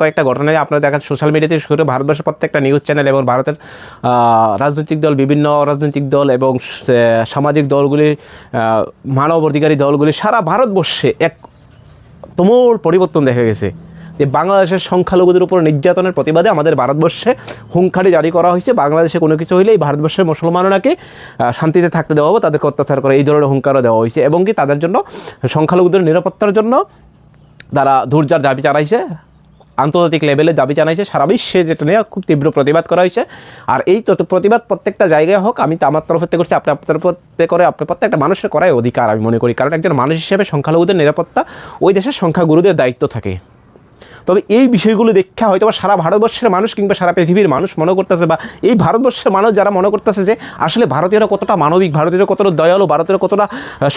কয়েকটা ঘটনায় আপনারা দেখেন সোশ্যাল মিডিয়াতে শুরু করে ভারতবর্ষের প্রত্যেকটা নিউজ চ্যানেল এবং ভারতের রাজনৈতিক দল, বিভিন্ন রাজনৈতিক দল এবং সামাজিক দলগুলি, মানব অধিকারী দলগুলি সারা ভারতবর্ষে এক তুমুল পরিবর্তন দেখা গেছে যে বাংলাদেশের সংখ্যালঘুদের উপর নির্যাতনের প্রতিবাদে আমাদের ভারতবর্ষে হুঙ্কারি জারি করা হয়েছে। বাংলাদেশে কোনো কিছু হইলেই ভারতবর্ষের মুসলমানরাকে শান্তিতে থাকতে দেওয়া হবে, তাদেরকে অত্যাচার করে, এই ধরনের হুঙ্কারও দেওয়া হয়েছে। এবং কি তাদের জন্য সংখ্যালঘুদের নিরাপত্তার জন্য তারা ধৈর্যের দাবি জানাইছে, আন্তর্জাতিক লেভেলে দাবি জানাইছে, সারা বিশ্বে যেটা নিয়ে খুব তীব্র প্রতিবাদ করা হয়েছে। আর এই প্রতিবাদ প্রত্যেকটা জায়গায় হোক, আমি তো আমার তরফ থেকে করছি, আপনি আপনার তরফে করে, আপনি প্রত্যেকটা মানুষের করাই অধিকার আমি মনে করি। কারণ একজন মানুষ হিসেবে সংখ্যালঘুদের নিরাপত্তা ওই দেশের সংখ্যাগুরুদের দায়িত্ব থাকে। তবে এই বিষয়গুলো দেখে হয়তো বা সারা ভারতবর্ষের মানুষ কিংবা সারা পৃথিবীর মানুষ মনে করতেছে, বা এই ভারতবর্ষের মানুষ যারা মনে করতেছে যে আসলে ভারতীয়রা কতটা মানবিক, ভারতীয়রা কতটা দয়ালু, ভারতীয়রা কতটা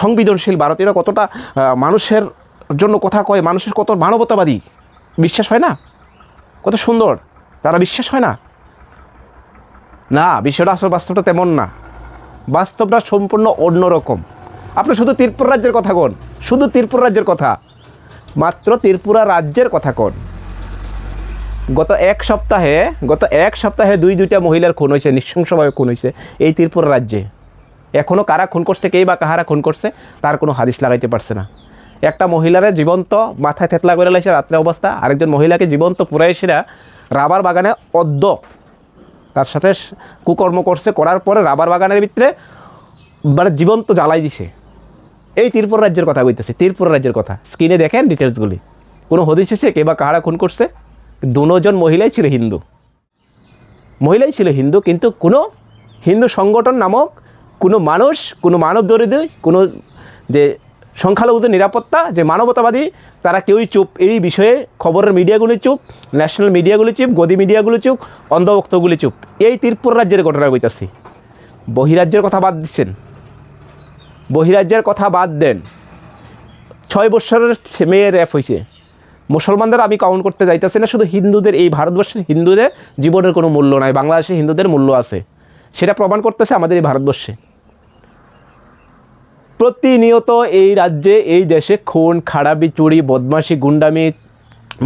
সংবেদনশীল, ভারতীয়রা কতটা মানুষের জন্য কথা কয়, মানুষের কত মানবতাবাদী, বিশ্বাস হয় না? কত সুন্দর তারা বিশ্বাস হয় না? না, বিষয়টা আসলে বাস্তবটা তেমন না। বাস্তবটা সম্পূর্ণ অন্যরকম। আপনি শুধু ত্রিপুরা রাজ্যের কথা কোন, শুধু ত্রিপুরা রাজ্যের কথা, মাত্র ত্রিপুরা রাজ্যের কথা কোন। গত এক সপ্তাহে দুইটা মহিলার খুন হয়েছে, নৃশংসভাবে খুন হয়েছে এই ত্রিপুরা রাজ্যে। এখনও কারা খুন করছে, কেই বা কাহারা খুন করছে, তার কোনো হাদিস লাগাইতে পারছে না। একটা মহিলারে জীবন্ত মাথায় থেতলা করে লাইছে রাত্রে অবস্থা, আরেকজন মহিলাকে জীবন্ত পুরাইশিরা রাবার বাগানে তার সাথে কুকর্ম করছে, করার পরে রাবার বাগানের ভিতরে মানে জীবন্ত জ্বালাই দিছে। এই ত্রিপুরা রাজ্যের কথা বলতেছে, ত্রিপুরা রাজ্যের কথা। স্ক্রিনে দেখেন ডিটেলসগুলি। কোনো হদিস হয়েছে কে বা কাহারা খুন করছে? দুজন মহিলাই ছিল হিন্দু, কিন্তু কোনো হিন্দু সংগঠন নামক কোনো মানুষ, কোনো মানবদর্দী, কোনো যে সংখ্যালঘুদের নিরাপত্তা, যে মানবতাবাদী, তারা কেউই চুপ। এই বিষয়ে খবরের মিডিয়াগুলি চুপ, ন্যাশনাল মিডিয়াগুলি চুপ, গদি মিডিয়াগুলি চুপ, অন্ধভক্তগুলি চুপ। এই ত্রিপুরা রাজ্যের ঘটনা কইতাছি। বহিরাজ্যের কথা বাদ দিচ্ছেন, বহিরাজ্যের কথা বাদ দেন। 6 বছরের মেয়ের র্যাপ হয়েছে। মুসলমানদের আমি কাউন্ট করতে যাইতেছি না, শুধু হিন্দুদের, এই ভারতবর্ষের হিন্দুদের জীবনের কোনো মূল্য নাই, বাংলাদেশের হিন্দুদের মূল্য আছে, সেটা প্রমাণ করতেছে আমাদের এই ভারতবর্ষে। প্রতিনিয়ত এই রাজ্যে, এই দেশে খুন খারাপি, চুরি, বদমাশি, গুন্ডামি,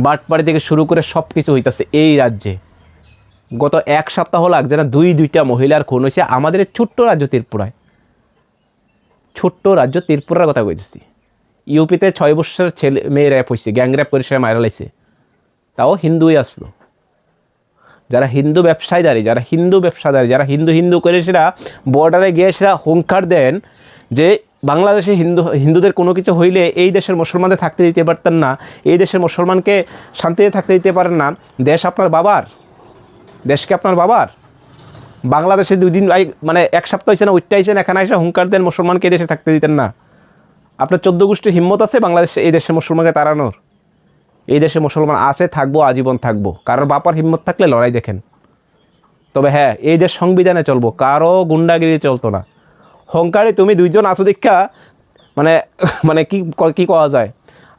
বাটপাড়ি থেকে শুরু করে সব কিছু হইতেছে এই রাজ্যে। গত এক সপ্তাহ লাগছে না, দুইটা মহিলার খুন হয়েছে আমাদের ছোট্ট রাজ্য ত্রিপুরায়। ছোট্ট রাজ্য ত্রিপুরার কথা কইতেছি। ইউপিতে 6 বছরের মেয়ে র্যাপ হয়েছে, গ্যাং র্যাপ করে সে মারা লাইছে, তাও হিন্দুই আসলো। যারা হিন্দু ব্যবসায়ী, যারা হিন্দু করে সেরা বর্ডারে গিয়ে সেরা হুঙ্কার দেন যে বাংলাদেশে হিন্দুদের কোনো কিছু হইলে এই দেশের মুসলমানদের থাকতে দিতে পারতেন না, এই দেশের মুসলমানকে শান্তিতে থাকতে দিতে পারেন না। দেশ আপনার বাবার, দেশকে আপনার বাবার। বাংলাদেশে 2 দিন মানে এক সপ্তাহ হয়েছে না, উঠতে আইছেন, এখানে এসে হুঙ্কার দেন মুসলমানকে এই দেশে থাকতে দিতেন না। আপনার 14 গোষ্ঠীর হিম্মত আছে বাংলাদেশে এই দেশের মুসলমানকে তাড়ানোর? এই দেশে মুসলমান আছে, থাকবো, আজীবন থাকবো। কারোর বাপার হিম্মত থাকলে লড়াই দেখেন। তবে হ্যাঁ, এই দেশ সংবিধানে চলবো, কারো গুন্ডাগিরি চলতো না। হংকারে তুমি 2 জন আসো দীক্ষা, মানে কি করা যায়?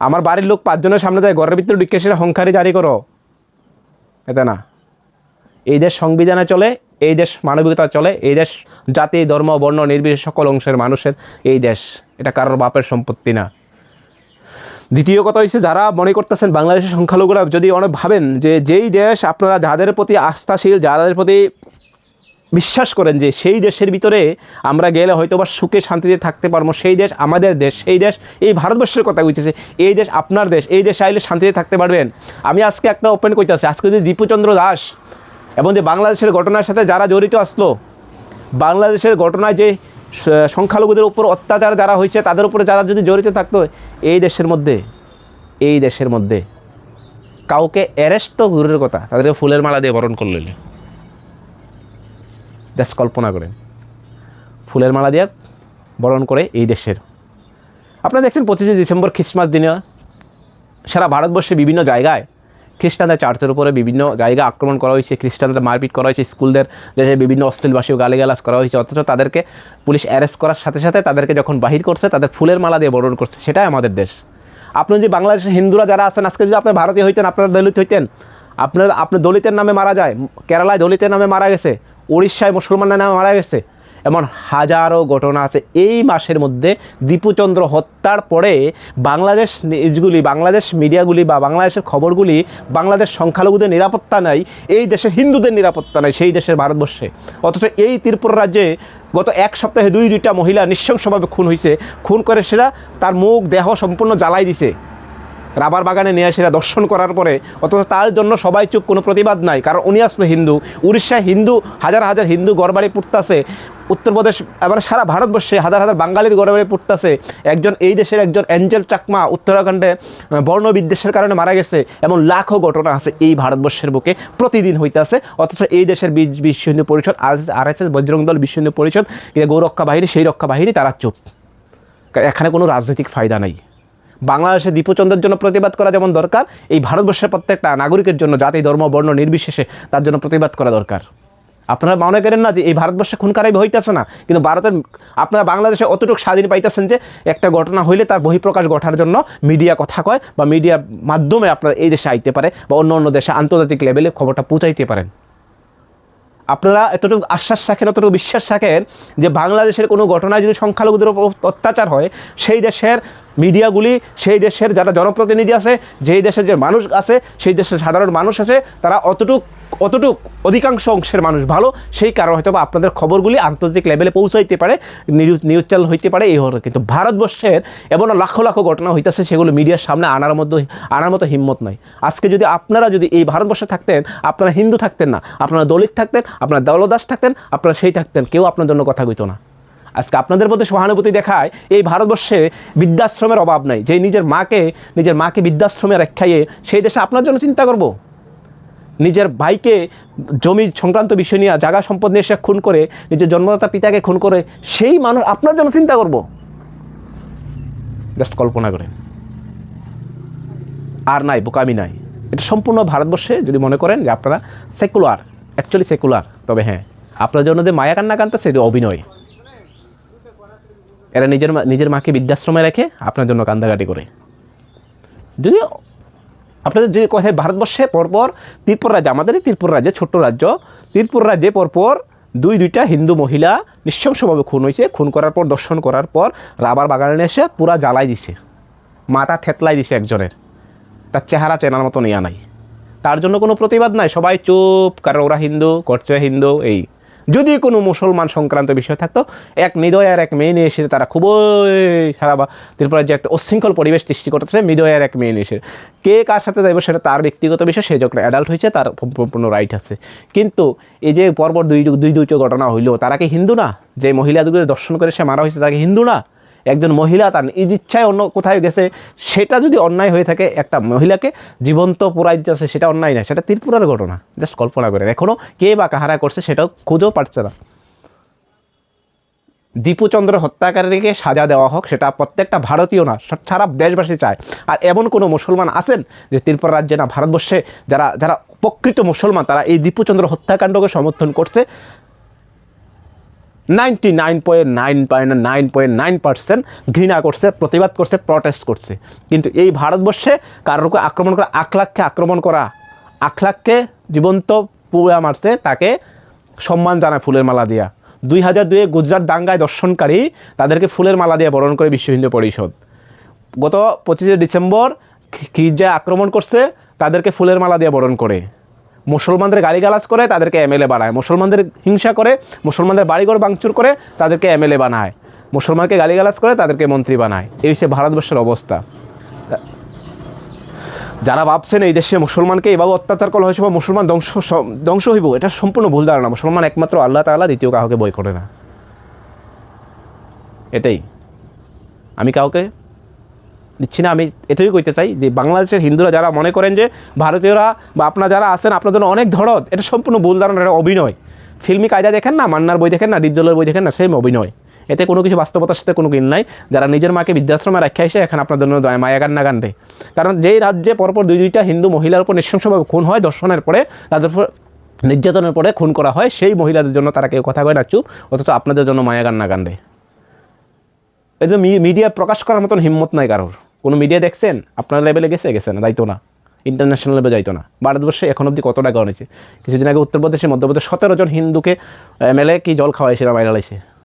আমার বাড়ির লোক 5 জনের সামনে যায়, ঘরের ভিতরে ঢুকে সেটা হংকারি জারি করো, এতে না। এই দেশ সংবিধানে চলে, এই দেশ মানবিকতা চলে, এই দেশ জাতি, ধর্ম, বর্ণ নির্বিশেষে সকল অংশের মানুষের এই দেশ। এটা কারোর বাপের সম্পত্তি না। দ্বিতীয় কথা হচ্ছে, যারা মনে করতেছেন বাংলাদেশের সংখ্যালঘুরা যদি অনেক ভাবেন যে যেই দেশ আপনারা যাদের প্রতি আস্থাশীল, যাদের প্রতি বিশ্বাস করেন যে সেই দেশের ভিতরে আমরা গেলে হয়তো বা সুখে শান্তিতে থাকতে পারবো, সেই দেশ আমাদের দেশ, সেই দেশ এই ভারতবর্ষের কথা কইতেছে, এই দেশ আপনার দেশ, এই দেশে আইলে শান্তিতে থাকতে পারবেন। আমি আজকে একটা ওপেন কইতেছি, আজকে যদি দীপুচন্দ্র দাস এবং যে বাংলাদেশের ঘটনার সাথে যারা জড়িত আসলো, বাংলাদেশের ঘটনায় যে সংখ্যালঘুদের উপর অত্যাচার যারা হয়েছে, তাদের উপরে যারা যদি জড়িত থাকতো, এই দেশের মধ্যে কাউকে অ্যারেস্ট তো দূরের কথা, তাদেরকে ফুলের মালা দিয়ে বরণ করলে। দেশ কল্পনা করেন, ফুলের মালা দিয়ে বরণ করে এই দেশের। আপনারা দেখছেন 25শে ডিসেম্বর খ্রিস্টমাস দিনে সারা ভারতবর্ষে বিভিন্ন জায়গায় খ্রিস্টানদের চার্চের উপরে বিভিন্ন জায়গায় আক্রমণ করা হয়েছে, খ্রিস্টানদের মারপিট করা হয়েছে, স্কুলদের দেশে বিভিন্ন অশ্লীল ভাষীয় গালিগালাজ করা হয়েছে। অথচ তাদেরকে পুলিশ অ্যারেস্ট করার সাথে সাথে তাদেরকে যখন বাহির করছে, তাদের ফুলের মালা দিয়ে বরণ করছে। সেটাই আমাদের দেশ। আপনি যদি বাংলাদেশের হিন্দুরা যারা আছেন, আজকে যদি আপনি ভারতীয় হইতেন, আপনারা দলিত হইতেন, আপনার দলিতের নামে মারা যায়, কেরালায় দলিতের নামে মারা গেছে, উড়িষ্যায় মুসলমানের নামে মারা গেছে, এমন হাজারো ঘটনা আছে। এই মাসের মধ্যে দীপুচন্দ্র হত্যার পরে বাংলাদেশ নিউজগুলি, বাংলাদেশ মিডিয়াগুলি বা বাংলাদেশের খবরগুলি বাংলাদেশ সংখ্যালঘুদের নিরাপত্তা নাই, এই দেশের হিন্দুদের নিরাপত্তা নাই সেই দেশের ভারতবর্ষে। অথচ এই ত্রিপুরা রাজ্যে গত এক সপ্তাহে দুইটা মহিলা নৃশংসভাবে খুন হয়েছে। খুন করে সেটা তার মুখ দেহ সম্পূর্ণ জ্বালাই দিছে, রাবার বাগানে নিয়ে সেটা দর্শন করার পরে। অথচ তার জন্য সবাই চুপ, কোনো প্রতিবাদ নাই, কারণ উনি আসলে হিন্দু। উড়িষ্যায় হিন্দু হাজার হাজার হিন্দু গড়বাড়ি পুড়তাছে, উত্তরপ্রদেশ এবার সারা ভারতবর্ষে হাজার হাজার বাঙালির গড়বাড়ি পুড়তাছে। একজন এই দেশের একজন অ্যাঞ্জেল চাকমা উত্তরাখণ্ডে বর্ণবিদ্বেষের কারণে মারা গেছে, এমন লাখো ঘটনা আছে এই ভারতবর্ষের বুকে প্রতিদিন হইতেছে। অথচ এই দেশের বিশ্ব হিন্দু পরিষদ, RSS বজরং দল, বিশ্ব হিন্দু পরিষদ, গৌরক্ষা বাহিনী, সেই রক্ষা বাহিনী, তারা চুপ। এখানে কোনো রাজনৈতিক ফায়দা নাই। বাংলাদেশে দীপুচন্দ্রের জন্য প্রতিবাদ করা যেমন দরকার, এই ভারতবর্ষের প্রত্যেকটা নাগরিকের জন্য জাতি ধর্ম বর্ণ নির্বিশেষে তার জন্য প্রতিবাদ করা দরকার। আপনারা মনে করেন না যে এই ভারতবর্ষে খুন খারাপ হইতেছে না, কিন্তু ভারতের আপনারা বাংলাদেশে অতটুকু স্বাধীন পাইতেছেন যে একটা ঘটনা হইলে তার বহিঃপ্রকাশ ঘটার জন্য মিডিয়া কথা কয় বা মিডিয়ার মাধ্যমে আপনারা এই দেশে আইতে পারে বা অন্য অন্য দেশে আন্তর্জাতিক লেভেলে খবরটা পৌঁছাইতে পারেন। আপনারা এতটুকু আশ্বাস রাখেন, অতটুকু বিশ্বাস রাখেন যে বাংলাদেশের কোনো ঘটনায় যদি সংখ্যালঘুদের উপর অত্যাচার হয়, সেই দেশের মিডিয়াগুলি, সেই দেশের যারা জনপ্রতিনিধি আছে, যেই দেশের যে মানুষ আছে, সেই দেশের সাধারণ মানুষ আছে, তারা অতটুক অধিকাংশ অংশের মানুষ ভালো, সেই কারণে হয়তো বা আপনাদের খবরগুলি আন্তর্জাতিক লেভেলে পৌঁছাইতে পারে, নিউজ চ্যানেল হইতে পারে এই হলো। কিন্তু ভারতবর্ষের এমন লাখো লাখো ঘটনা হইতেছে, সেগুলো মিডিয়ার সামনে আনার মতো হিম্মত নাই। আজকে যদি আপনারা যদি এই ভারতবর্ষে থাকতেন, আপনারা হিন্দু থাকতেন না, আপনারা দলিত থাকতেন, আপনারা দলদাস থাকতেন, আপনারা সেই থাকতেন, কেউ আপনার জন্য কথা কইতো না। আজকে আপনাদের প্রতি সহানুভূতি দেখায় এই ভারতবর্ষে বৃদ্ধাশ্রমের অভাব নাই, যে নিজের মাকে বৃদ্ধাশ্রমে রেখাইয়ে সেই দেশে আপনার জন্য চিন্তা করব। নিজের ভাইকে জমি সংক্রান্ত বিষয় নিয়ে, জায়গা সম্পদ নিয়ে সে খুন করে, নিজের জন্মদাতা পিতাকে খুন করে, সেই মানুষ আপনার জন্য চিন্তা করব। জাস্ট কল্পনা করেন। আর নাই, বোকামি নাই। এটা সম্পূর্ণ ভারতবর্ষে যদি মনে করেন যে আপনারা সেকুলার, অ্যাকচুয়ালি সেকুলার, তবে হ্যাঁ, আপনার জন্য যে মায়া কান্না কান্দতেছে এটা অভিনয়। এরা নিজের মাকে বৃদ্ধাশ্রমে রেখে আপনার জন্য কান্দাকাটি করে। যদি আপনাদের যদি কথায় ভারতবর্ষে পরপর ত্রিপুরা রাজ্য, আমাদেরই ত্রিপুরা রাজ্যে ছোট্ট রাজ্য, ত্রিপুরা রাজ্যে পরপর দুইটা হিন্দু মহিলা নৃশংসভাবে খুন হয়েছে। খুন করার পর, দর্শন করার পর রাবার বাগানে এসে পুরা জ্বালাই দিছে, মাথা থেতলাই দিছে একজনের, তার চেহারা চেনার মতো নেওয়া নাই। তার জন্য কোনো প্রতিবাদ নাই, সবাই চুপ, কারণ ওরা হিন্দু, করছে হিন্দু। এই যদি কোনো মুসলমান সংক্রান্ত বিষয় থাকতো, এক নিদয় আর এক মেয়ে নিয়ে এসে তারা খুবই সারা ত্রিপুরার যে একটা উচ্ছৃঙ্খল পরিবেশ সৃষ্টি করতেছে, নিদয় আর এক মেয়ে নিয়ে এসে কে কার সাথে যাইব সেটা তার ব্যক্তিগত বিষয়, সে যখন অ্যাডাল্ট হয়েছে তার সম্পূর্ণ রাইট আছে। কিন্তু এই যে পরপর দুইটা ঘটনা হইলো, তারা কি হিন্দু না? যে মহিলাদের দর্শন করে সে মারা হয়েছে, তারা কি হিন্দু না? একজন মহিলা তার নিজ ইচ্ছায় অন্য কোথায় গেছে, সেটা যদি অন্যায় হয়ে থাকে, একটা মহিলাকে জীবন্ত পোড়াই দিতেছে, সেটা অন্যায় না, সেটা ত্রিপুরার ঘটনা। জাস্ট কল্পনা করে, এখনও কে বা কাহারা করছে সেটাও খুঁজেও পারছে না। দীপুচন্দ্র হত্যাকারীকে সাজা দেওয়া হোক, সেটা প্রত্যেকটা ভারতীয় না, সারা দেশবাসী চায়। আর এমন কোনো মুসলমান আছেন যে ত্রিপুরা রাজ্যে না ভারতবর্ষে যারা প্রকৃত মুসলমান, তারা এই দীপুচন্দ্র হত্যাকাণ্ডকে সমর্থন করছে? 99.9% ঘৃণা করছে, প্রতিবাদ করছে, প্রটেস্ট করছে। কিন্তু এই ভারতবর্ষে কারোকে আক্রমণ করা, আখলাককে জীবন্ত পুয়া মারছে, তাকে সম্মান জানায় ফুলের মালা দিয়া। 2002 গুজরাট দাঙ্গায় দর্শনকারী, তাদেরকে ফুলের মালা দিয়ে বরণ করে বিশ্ব হিন্দু পরিষদ। গত 25 ডিসেম্বর খিরজায় আক্রমণ করছে, তাদেরকে ফুলের মালা দিয়ে বরণ করে। মুসলমানদের গালিগালাজ করে, তাদেরকে MLA বানায়। মুসলমানদের হিংসা করে, মুসলমানদের বাড়িঘর ভাঙচুর করে, তাদেরকে MLA বানায়। মুসলমানকে গালিগালাজ করে, তাদেরকে মন্ত্রী বানায়। এই হচ্ছে ভারতবর্ষের অবস্থা। যারা ভাবছেন এই দেশে মুসলমানকে এইভাবে অত্যাচার করা হয়েছে বা মুসলমান ধ্বংস হইব, এটা সম্পূর্ণ ভুল ধারণা। মুসলমান একমাত্র আল্লাহ তাআলা, দ্বিতীয় কাউকে বই করে না। এটাই আমি কাউকে দিচ্ছি না। আমি এটাই কইতে চাই যে বাংলাদেশের হিন্দুরা যারা মনে করেন যে ভারতীয়রা বা আপনারা যারা আছেন আপনার জন্য অনেক ধরদ, এটা সম্পূর্ণ ভুল ধারণা, এটা অভিনয়। ফিল্মি কায়দা দেখেন না, মান্নার বই দেখেন না, ডিপজলের বই দেখেন না, সেই অভিনয়। এতে কোনো কিছু বাস্তবতার সাথে কোনো মিল নাই। যারা নিজের মাকে বৃদ্ধাশ্রমে রাখা এসে এখানে আপনার জন্য মায়া কান্না কান্দে। কারণ যেই রাজ্যে পরপর দুইটা হিন্দু মহিলার উপর নৃশংসভাবে খুন হয়, দর্শনের পরে তাদের উপর নির্যাতনের পরে খুন করা হয়, সেই মহিলাদের জন্য তারা কেউ কথা কয় না, চুপ, অথচ আপনাদের জন্য মায়া কান্না কান্দে। এই যে মিডিয়া প্রকাশ করার মতন হিম্মত নাই কারোর। কোনো মিডিয়া দেখছেন আপনার লেভেলে গেছে না, যাইতো না, ইন্টারন্যাশনাল লেভেলে যাইতো না। ভারতবর্ষে এখন অবধি কত টাকা হয়েছে? কিছুদিন আগে উত্তরপ্রদেশে মধ্যপ্রদেশ 17 জন হিন্দুকে MLA কি জল খাওয়াইছে না, মাইরা লাইছে।